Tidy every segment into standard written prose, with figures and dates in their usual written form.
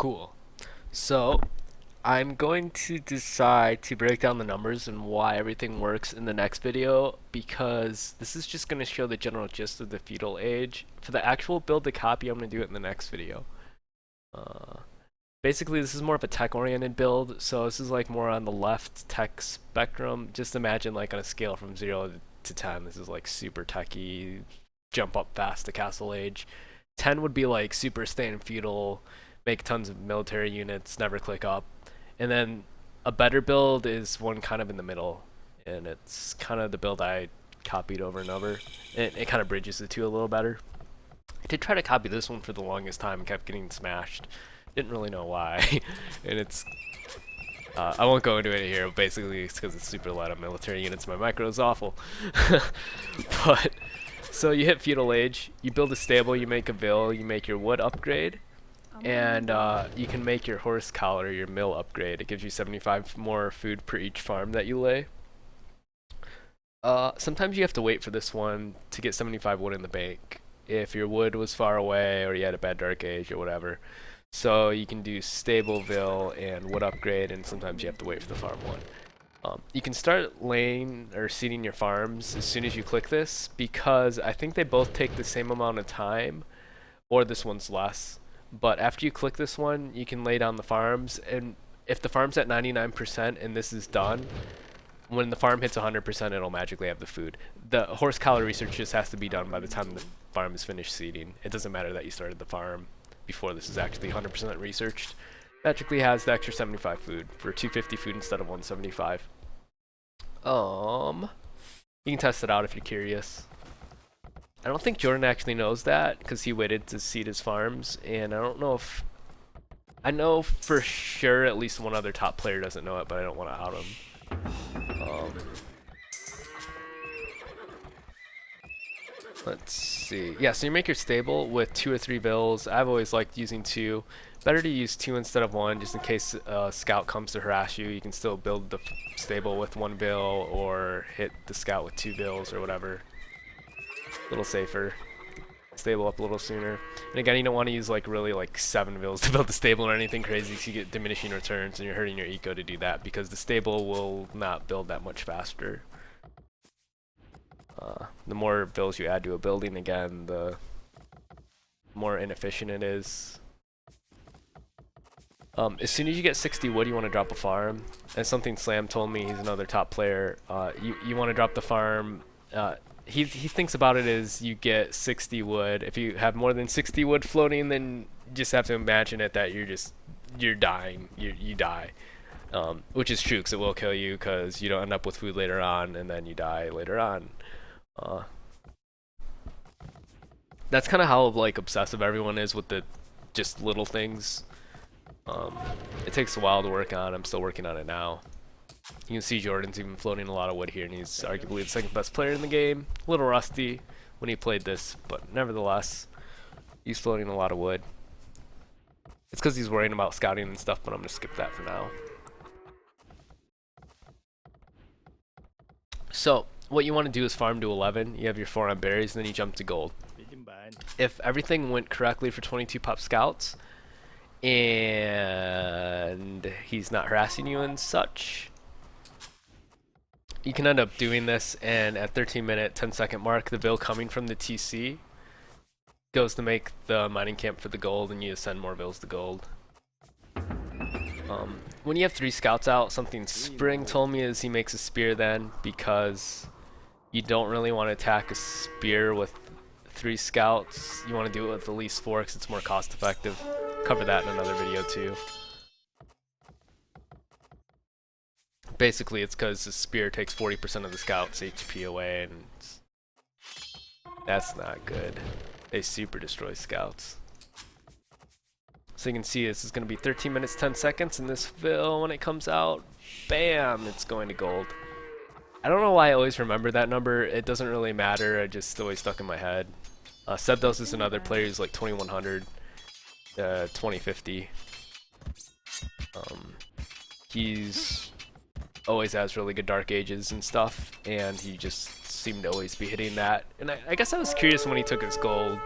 Cool. So, I'm going to decide to break down the numbers and why everything works in the next video because this is just going to show the general gist of the feudal age. For the actual build the copy, I'm going to do it in the next video. Uh, Basically, this is more of a tech-oriented build, so this is like more on the left tech spectrum. Just imagine like on a scale from 0 to 10, this is like super techy, jump up fast to castle age. 10 would be like super stay in feudal, make tons of military units, never click up. And then a better build is one kind of in the middle, and it's kind of the build I copied over and over. It kind of bridges the two a little better. I did try to copy this one for the longest time and kept getting smashed. Didn't really know why. And it's I won't go into it here, but basically it's because it's super light on military units. My micro is awful. But so you hit feudal age, you build a stable, you make a mill, you make your wood upgrade, and you can make your horse collar, your mill upgrade. It gives you 75 more food per each farm that you lay. Sometimes you have to wait for this one to get 75 wood in the bank if your wood was far away or you had a bad dark age or whatever. So you can do Stableville and wood upgrade, and sometimes you have to wait for the farm one. You can start laying or seeding your farms as soon as you click this, because I think they both take the same amount of time, or this one's less. But after you click this one, you can lay down the farms, and if the farm's at 99% and this is done, when the farm hits 100%, it'll magically have the food. The horse collar research just has to be done by the time the farm is finished seeding. It doesn't matter that you started the farm before this is actually 100% researched. Magically has the extra 75 food for 250 food instead of 175. You can test it out if you're curious. I don't think Jordan actually knows that because he waited to seed his farms, and I don't know if I know for sure at least one other top player doesn't know it, but I don't want to out him. Let's see. Yeah, so you make your stable with 2 or 3 vills. I've always liked using 2. Better to use 2 instead of 1, just in case a scout comes to harass you. You can still build the stable with 1 vill or hit the scout with 2 vills or whatever. A little safer. Stable up a little sooner. And again, you don't want to use like really like 7 vills to build the stable or anything crazy, because you get diminishing returns and you're hurting your eco to do that, because the stable will not build that much faster. The more vills you add to a building, again, the more inefficient it is. As soon as you get 60 wood, you want to drop a farm. And something Slam told me, he's another top player, you want to drop the farm. He thinks about it as you get 60 wood. If you have more than 60 wood floating, then you just have to imagine it that you're dying. You die. Which is true, because it will kill you, because you don't end up with food later on, and then you die later on. That's kind of how like obsessive everyone is with the just little things. It takes a while to work on. I'm still working on it now. You can see Jordan's even floating a lot of wood here, and he's arguably the second best player in the game. A little rusty when he played this, but nevertheless, he's floating a lot of wood. It's because he's worrying about scouting and stuff, but I'm gonna skip that for now. So what you want to do is farm to 11. You have your 4 on berries, and then you jump to gold. If everything went correctly for 22 pop scouts, and he's not harassing you and such, you can end up doing this, and at 13-minute 10-second mark, the bill coming from the TC goes to make the mining camp for the gold, and you send more bills to gold. When you have 3 scouts out, something Spring told me is he makes a spear then, because you don't really want to attack a spear with 3 scouts. You want to do it with at least 4 because it's more cost effective. Cover that in another video too. Basically, it's because the spear takes 40% of the scout's HP away, and that's not good. They super destroy scouts. So you can see this is going to be 13 minutes 10 seconds, and this fill, when it comes out, bam, it's going to gold. I don't know why I always remember that number. It doesn't really matter. I just always stuck in my head. Sebdos is another player who's like 2100, 2050. He's always has really good dark ages and stuff, and he just seemed to always be hitting that. And I guess I was curious when he took his gold.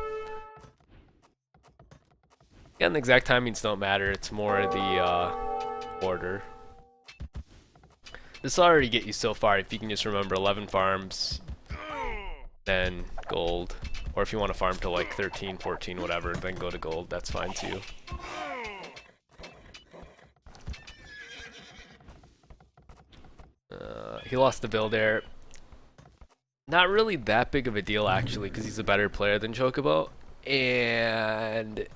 Again, the exact timings don't matter. It's more the order. This will already get you so far if you can just remember 11 farms, then gold. Or if you want to farm to like 13, 14, whatever, then go to gold. That's fine too. He lost the build there. Not really that big of a deal actually, because he's a better player than Chocobo. And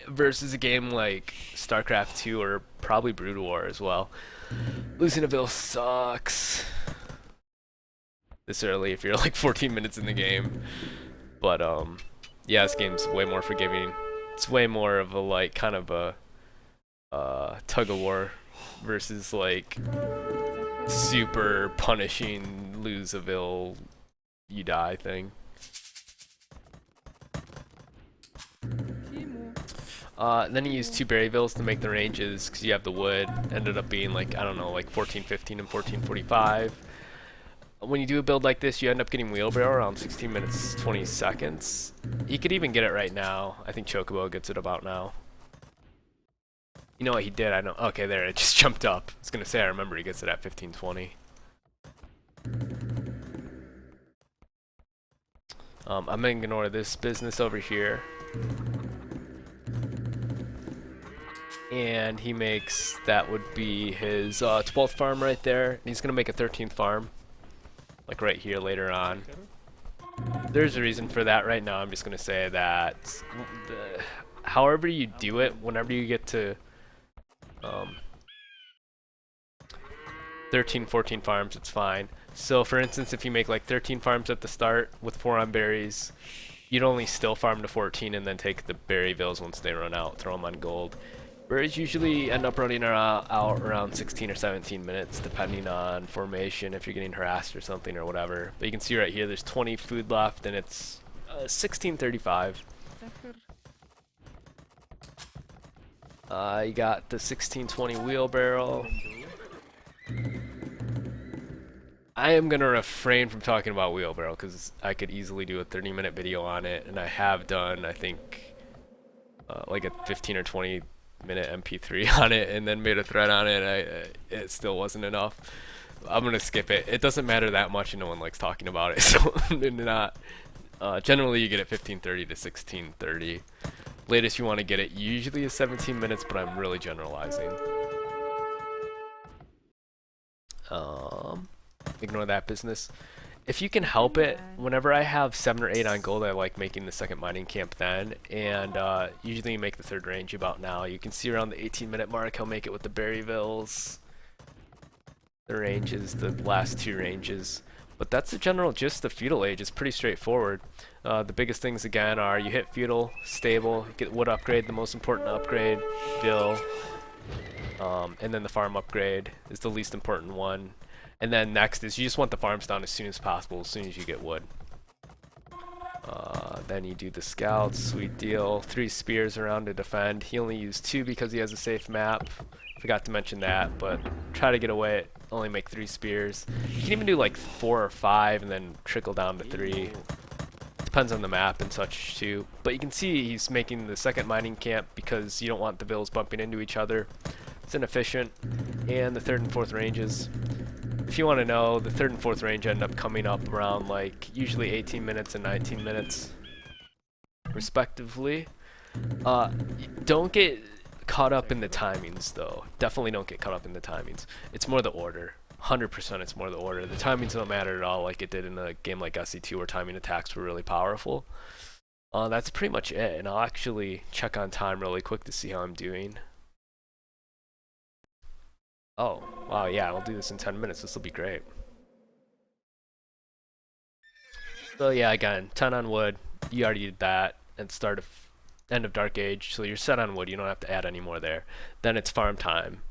versus a game like StarCraft 2 or probably Brood War as well, losing a Ville sucks this early if you're like 14 minutes in the game. But yeah, this game's way more forgiving. It's way more of a like kind of a tug of war versus like super punishing lose a Ville you die thing. Then you use 2 Berryvilles to make the ranges because you have the wood. Ended up being like, I don't know, like 14:15 and 14:45. When you do a build like this, you end up getting wheelbarrow around 16 minutes 20 seconds. He could even get it right now. I think Chocobo gets it about now. You know what he did? I know. Okay, there, it just jumped up. I was gonna say I remember he gets it at 15:20. I'm gonna ignore this business over here. And he makes, that would be his 12th farm right there. And he's gonna make a 13th farm, like right here later on. There's a reason for that right now. I'm just gonna say that however you do it, whenever you get to 13, 14 farms, it's fine. So for instance, if you make like 13 farms at the start with 4 on berries, you'd only still farm to 14 and then take the Berryvilles once they run out, throw them on gold. Berries usually end up running out around 16 or 17 minutes, depending on formation, if you're getting harassed or something or whatever. But you can see right here, there's 20 food left, and it's 16:35. You got the 16:20 wheelbarrow. I am going to refrain from talking about wheelbarrow because I could easily do a 30-minute video on it, and I have done, I think, like a 15 or 20-minute MP3 on it, and then made a thread on it. It still wasn't enough. I'm going to skip it. It doesn't matter that much, and no one likes talking about it, so not. Generally, you get it 15:30 to 16:30. Latest you want to get it usually is 17 minutes, but I'm really generalizing. Ignore that business. If you can help it, whenever I have 7 or 8 on gold, I like making the second mining camp then, and usually you make the third range about now. You can see around the 18-minute mark, he'll make it with the Berryvilles. The ranges, the last 2 ranges. But that's the general gist of Feudal Age. It's pretty straightforward. The biggest things again are you hit Feudal, stable, get wood upgrade, the most important upgrade, Bill, and then the farm upgrade is the least important one. And then next is you just want the farms down as soon as possible, as soon as you get wood. Then you do the scouts, sweet deal. 3 spears around to defend. He only used 2 because he has a safe map. Forgot to mention that, but try to get away. Only make 3 spears. You can even do like 4 or 5 and then trickle down to 3. Depends on the map and such too. But you can see he's making the second mining camp because you don't want the villas bumping into each other. It's inefficient. And the 3rd and 4th ranges. If you want to know, the 3rd and 4th range end up coming up around like usually 18 minutes and 19 minutes respectively. Don't get caught up in the timings though. Definitely don't get caught up in the timings. It's more the order. 100% it's more the order. The timings don't matter at all like it did in a game like SE2 where timing attacks were really powerful. That's pretty much it, and I'll actually check on time really quick to see how I'm doing. Oh, wow, yeah, I'll do this in 10 minutes. This will be great. So yeah, again, 10 on wood. You already did that and end of Dark Age. So you're set on wood. You don't have to add any more there. Then it's farm time.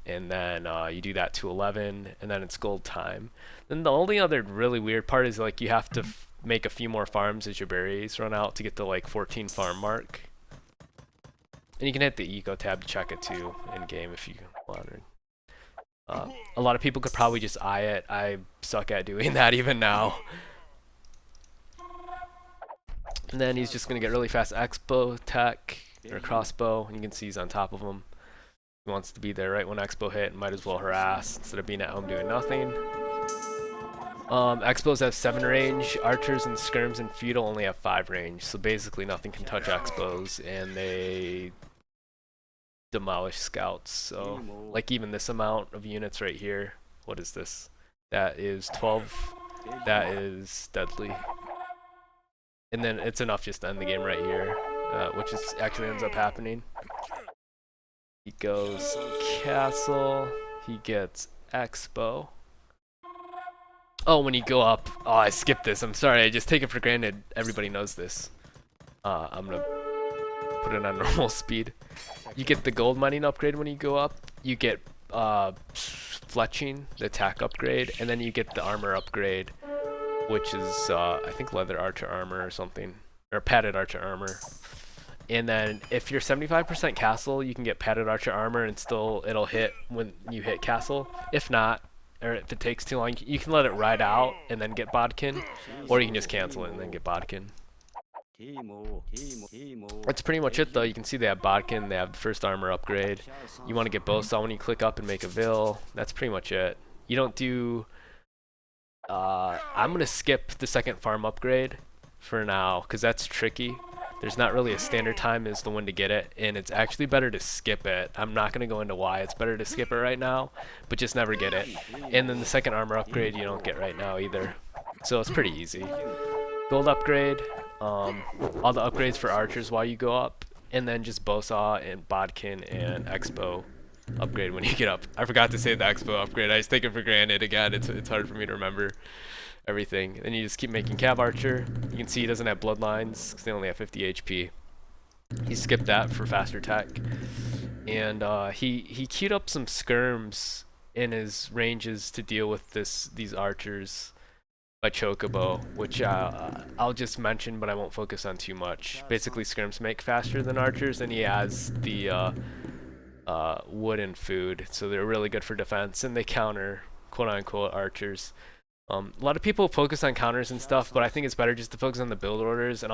And then you do that to 11, and then it's gold time. Then the only other really weird part is like you have to make a few more farms as your berries run out to get the like 14 farm mark. And you can hit the eco tab to check it too in game if you want. A lot of people could probably just eye it. I suck at doing that even now. And then he's just gonna get really fast xbow tech. or a crossbow, and you can see he's on top of him. He wants to be there right when xbow hit, and might as well harass instead of being at home doing nothing. Xbows have 7 range, archers and skirms and feudal only have 5 range, so basically nothing can touch xbows, and they demolish scouts. So, like even this amount of units right here, what is this? That is 12, that is deadly. And then it's enough just to end the game right here, which is actually ends up happening. He goes castle, he gets xbow. Oh, when you go up, oh, I skipped this. I'm sorry. I just take it for granted. Everybody knows this. I'm gonna put it on normal speed. You get the gold mining upgrade when you go up. You get fletching, the attack upgrade, and then you get the armor upgrade, which is I think leather archer armor or something, or padded archer armor. And then if you're 75% castle, you can get padded archer armor, and still it'll hit when you hit castle. If not, or if it takes too long, you can let it ride out and then get bodkin, or you can just cancel it and then get bodkin. That's pretty much it though. You can see they have bodkin, they have the first armor upgrade. You want to get bow saw when you click up and make a vil. That's pretty much it. You don't do... I'm going to skip the second farm upgrade for now, because that's tricky. There's not really a standard time as the when to get it, and it's actually better to skip it. I'm not going to go into why it's better to skip it right now, but just never get it. And then the second armor upgrade you don't get right now either. So it's pretty easy. Gold upgrade, all the upgrades for archers while you go up, and then just bow saw and bodkin and xbow upgrade when you get up. I forgot to say the xbow upgrade. I just take it for granted. Again, it's hard for me to remember everything. Then you just keep making cav archer. You can see he doesn't have bloodlines because they only have 50 HP. He skipped that for faster attack, and he queued up some skirms in his ranges to deal with these archers by Chocobo, which I'll just mention, but I won't focus on too much. Basically, skirms make faster than archers, and he has the wood and food, so they're really good for defense, and they counter quote-unquote archers. A lot of people focus on counters and stuff, but I think it's better just to focus on the build orders, and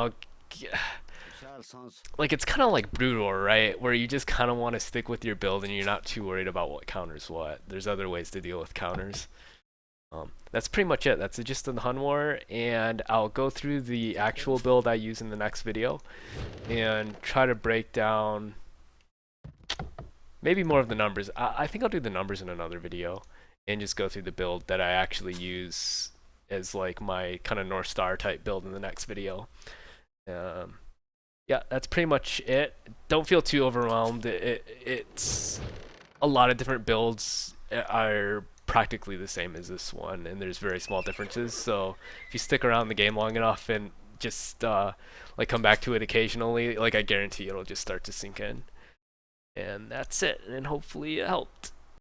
like it's kind of like Brood War, right? Where you just kind of want to stick with your build and you're not too worried about what counters what. There's other ways to deal with counters. That's pretty much it. That's the gist of the Hun War, and I'll go through the actual build I use in the next video and try to break down maybe more of the numbers. I think I'll do the numbers in another video and just go through the build that I actually use as like my kind of North Star type build in the next video. Yeah, that's pretty much it. Don't feel too overwhelmed. It's a lot of different builds are practically the same as this one, and there's very small differences. So if you stick around the game long enough and just like come back to it occasionally, like I guarantee it'll just start to sink in. And that's it, and hopefully it helped.